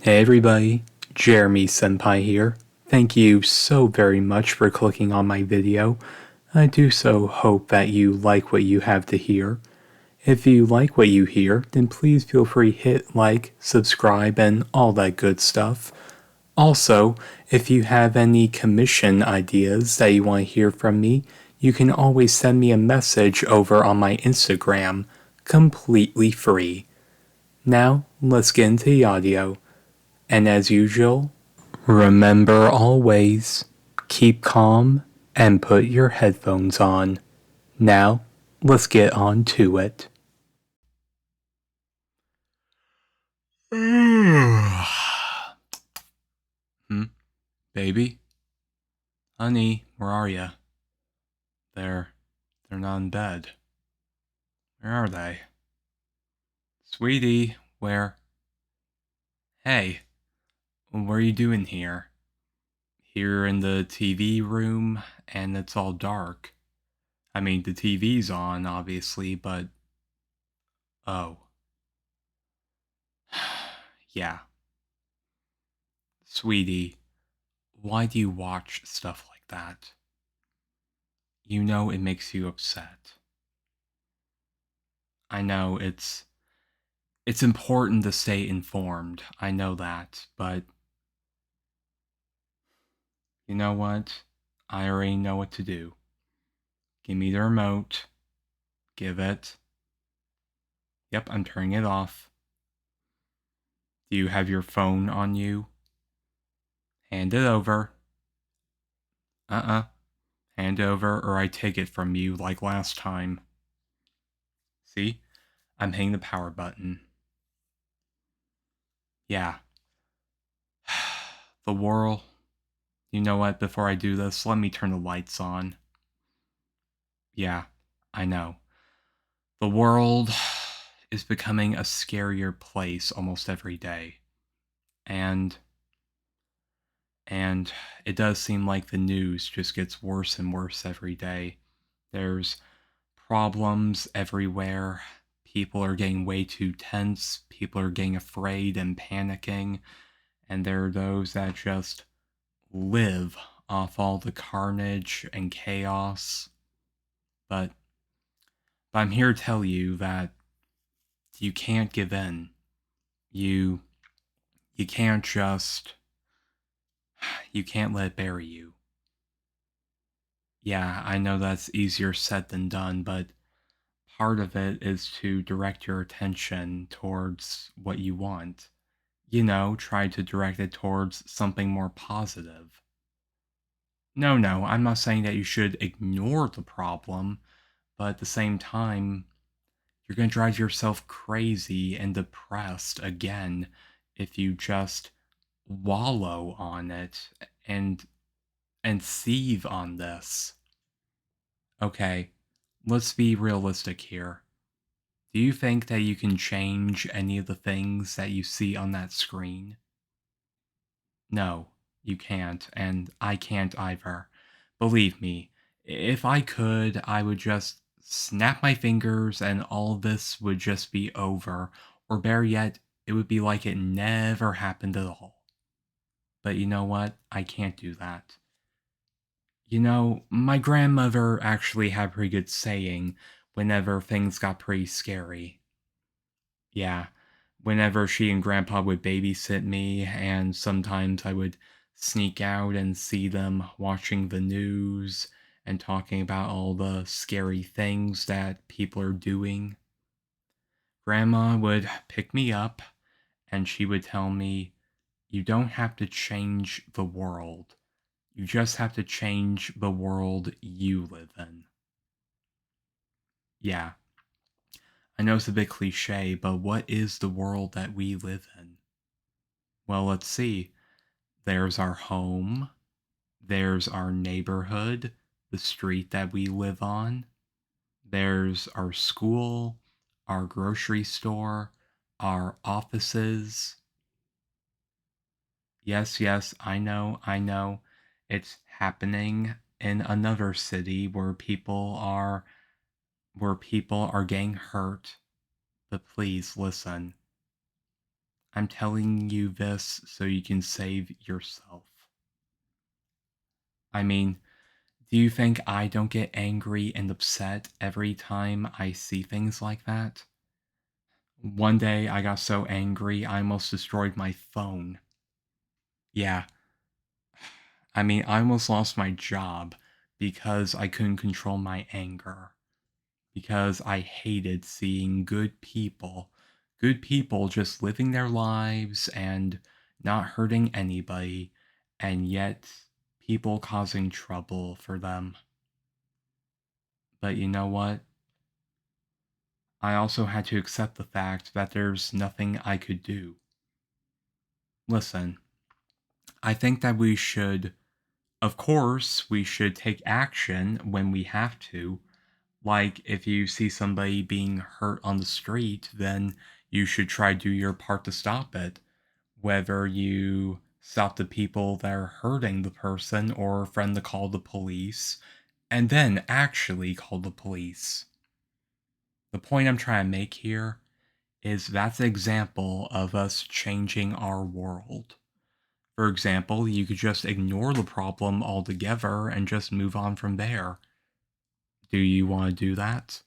Hey everybody, Jeremy Senpai here. Thank you so very much for clicking on my video. I do so hope that you like what you have to hear. If you like what you hear, then please feel free to hit like, subscribe, and all that good stuff. Also, if you have any commission ideas that you want to hear from me, you can always send me a message over on my Instagram, completely free. Now, let's get into the audio. And as usual, remember always, keep calm and put your headphones on. Now, let's get on to it. Baby? Honey, where are ya? They're not in bed. Where are they? Sweetie, where? Hey, what are you doing here? Here in the TV room, and it's all dark. I mean, the TV's on, obviously, but... Oh. Yeah. Sweetie, why do you watch stuff like that? You know it makes you upset. I know it's important to stay informed. I know that, but you know what? I already know what to do. Give me the remote. Give it. Yep, I'm turning it off. Do you have your phone on you? Hand it over. Hand over or I take it from you like last time. See? I'm hitting the power button. Yeah. The world. You know what? Before I do this, let me turn the lights on. Yeah, I know. The world is becoming a scarier place almost every day. And it does seem like the news just gets worse and worse every day. There's problems everywhere. People are getting way too tense. People are getting afraid and panicking. And there are those that just live off all the carnage and chaos. But I'm here to tell you that you can't give in. You can't just you can't let it bury you. Yeah, I know that's easier said than done, but part of it is to direct your attention towards what you want. You know, try to direct it towards something more positive. No, I'm not saying that you should ignore the problem, but at the same time, you're going to drive yourself crazy and depressed again if you just wallow on it and seethe on this. Okay, let's be realistic here. Do you think that you can change any of the things that you see on that screen? No, you can't, and I can't either. Believe me, if I could, I would just snap my fingers and all this would just be over, or better yet, it would be like it never happened at all. But you know what? I can't do that. You know, my grandmother actually had a pretty good saying whenever things got pretty scary. Yeah, whenever she and grandpa would babysit me, and sometimes I would sneak out and see them watching the news and talking about all the scary things that people are doing. Grandma would pick me up and she would tell me, you don't have to change the world. You just have to change the world you live in. Yeah, I know it's a bit cliche, but what is the world that we live in? Well, let's see. There's our home, there's our neighborhood, the street that we live on, there's our school, our grocery store, our offices. Yes, I know. It's happening in another city where people are getting hurt. But please listen. I'm telling you this so you can save yourself. I mean, do you think I don't get angry and upset every time I see things like that? One day I got so angry I almost destroyed my phone. Yeah, I mean, I almost lost my job because I couldn't control my anger. Because I hated seeing good people just living their lives and not hurting anybody, and yet people causing trouble for them. But you know what? I also had to accept the fact that there's nothing I could do. Listen, I think that of course, we should take action when we have to. Like, if you see somebody being hurt on the street, then you should try to do your part to stop it. Whether you stop the people that are hurting the person or friend to call the police, and then actually call the police. The point I'm trying to make here is that's an example of us changing our world. For example, you could just ignore the problem altogether and just move on from there. Do you want to do that?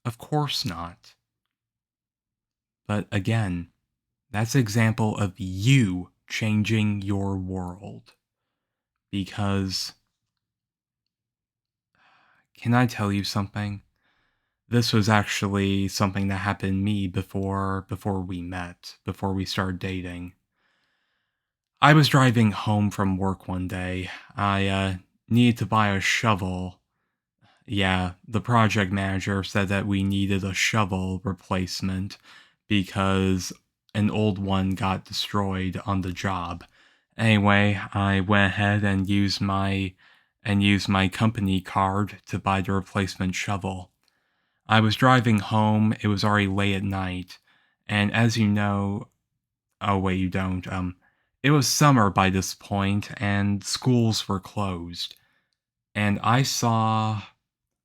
Of course not. But again, that's an example of you changing your world. Because, can I tell you something? This was actually something that happened to me before we met, before we started dating. I was driving home from work one day. I needed to buy a shovel. Yeah, the project manager said that we needed a shovel replacement because an old one got destroyed on the job. Anyway, I went ahead and used my company card to buy the replacement shovel. I was driving home, it was already late at night, and as you know, oh wait, you don't. It was summer by this point and schools were closed. And I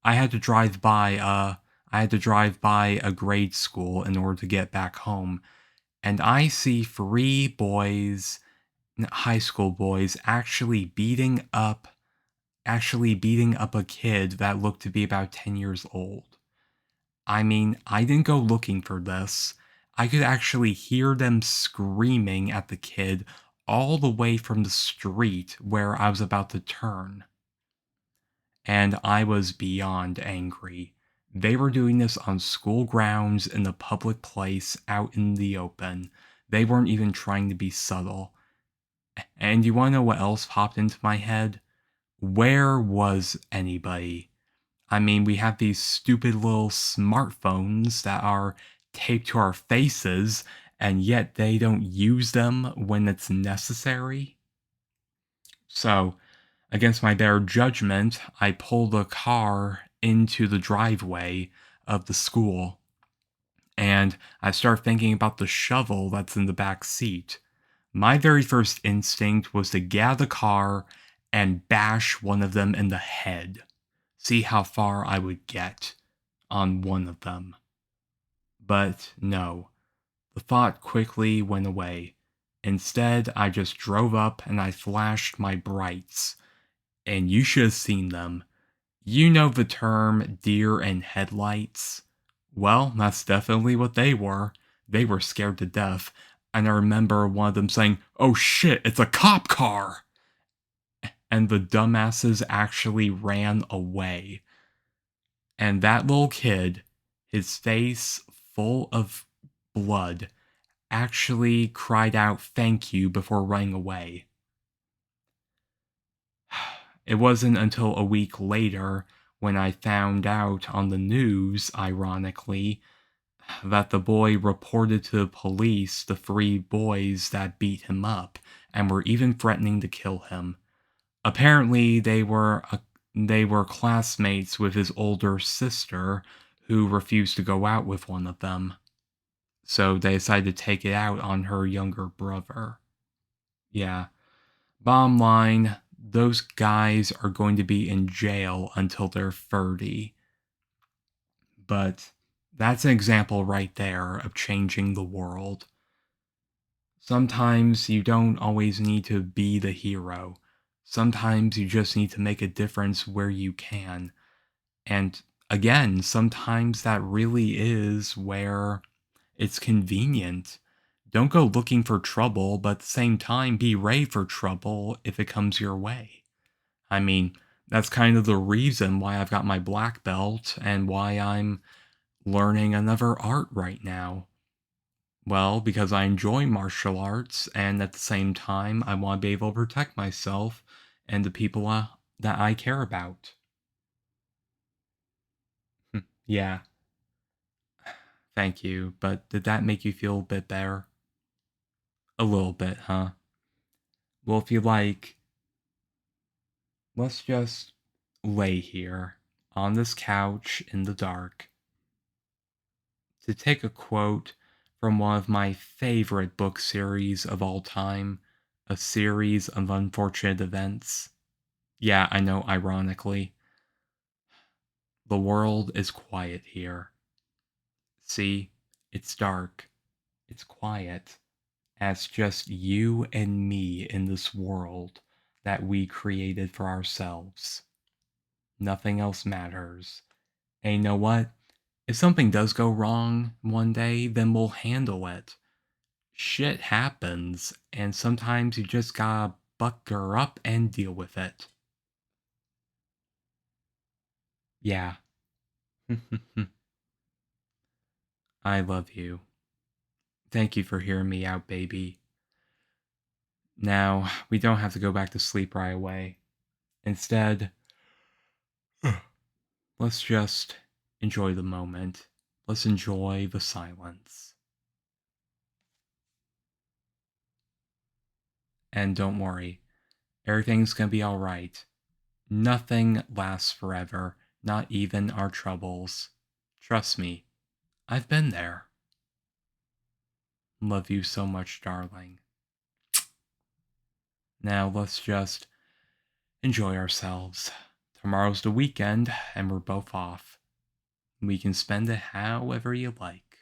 had to drive by a grade school in order to get back home, and I see three boys, high school boys, actually beating up a kid that looked to be about 10 years old. I mean, I didn't go looking for this. I could actually hear them screaming at the kid all the way from the street where I was about to turn. And I was beyond angry. They were doing this on school grounds in a public place out in the open. They weren't even trying to be subtle. And you want to know what else popped into my head? Where was anybody? I mean, we have these stupid little smartphones that are taped to our faces, and yet they don't use them when it's necessary. So, against my better judgment, I pulled the car into the driveway of the school, and I start thinking about the shovel that's in the back seat. My very first instinct was to get out of the car and bash one of them in the head. See how far I would get on one of them. But no, the thought quickly went away. Instead, I just drove up and I flashed my brights. And you should have seen them. You know the term deer in headlights? Well, that's definitely what they were. They were scared to death. And I remember one of them saying, "Oh shit, it's a cop car!" And the dumbasses actually ran away. And that little kid, his face full of blood, actually cried out thank you before running away. It wasn't until a week later when I found out on the news, ironically, that the boy reported to the police the three boys that beat him up and were even threatening to kill him. Apparently, they were classmates with his older sister who refused to go out with one of them. So they decided to take it out on her younger brother. Yeah. Bottom line, those guys are going to be in jail until they're 30. But that's an example right there of changing the world. Sometimes you don't always need to be the hero. Sometimes you just need to make a difference where you can. And again, sometimes that really is where it's convenient. Don't go looking for trouble, but at the same time, be ready for trouble if it comes your way. I mean, that's kind of the reason why I've got my black belt and why I'm learning another art right now. Well, because I enjoy martial arts, and at the same time, I want to be able to protect myself and the people that I care about. Yeah, thank you. But did that make you feel a bit better? A little bit, huh? Well, if you like, let's just lay here on this couch in the dark to take a quote from one of my favorite book series of all time, A Series of Unfortunate Events. Yeah, I know, ironically. The world is quiet here. See, it's dark, it's quiet, as just you and me in this world that we created for ourselves. Nothing else matters. And you know what? If something does go wrong one day, then we'll handle it. Shit happens, and sometimes you just gotta bucker up and deal with it. Yeah. I love you. Thank you for hearing me out, baby. Now, we don't have to go back to sleep right away. Instead, let's just enjoy the moment. Let's enjoy the silence. And don't worry, everything's gonna be alright. Nothing lasts forever, not even our troubles. Trust me, I've been there. Love you so much, darling. Now let's just enjoy ourselves. Tomorrow's the weekend, and we're both off. We can spend it however you like.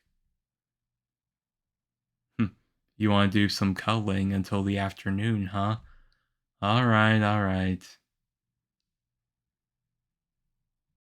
Hm. You want to do some cuddling until the afternoon, huh? Alright, alright.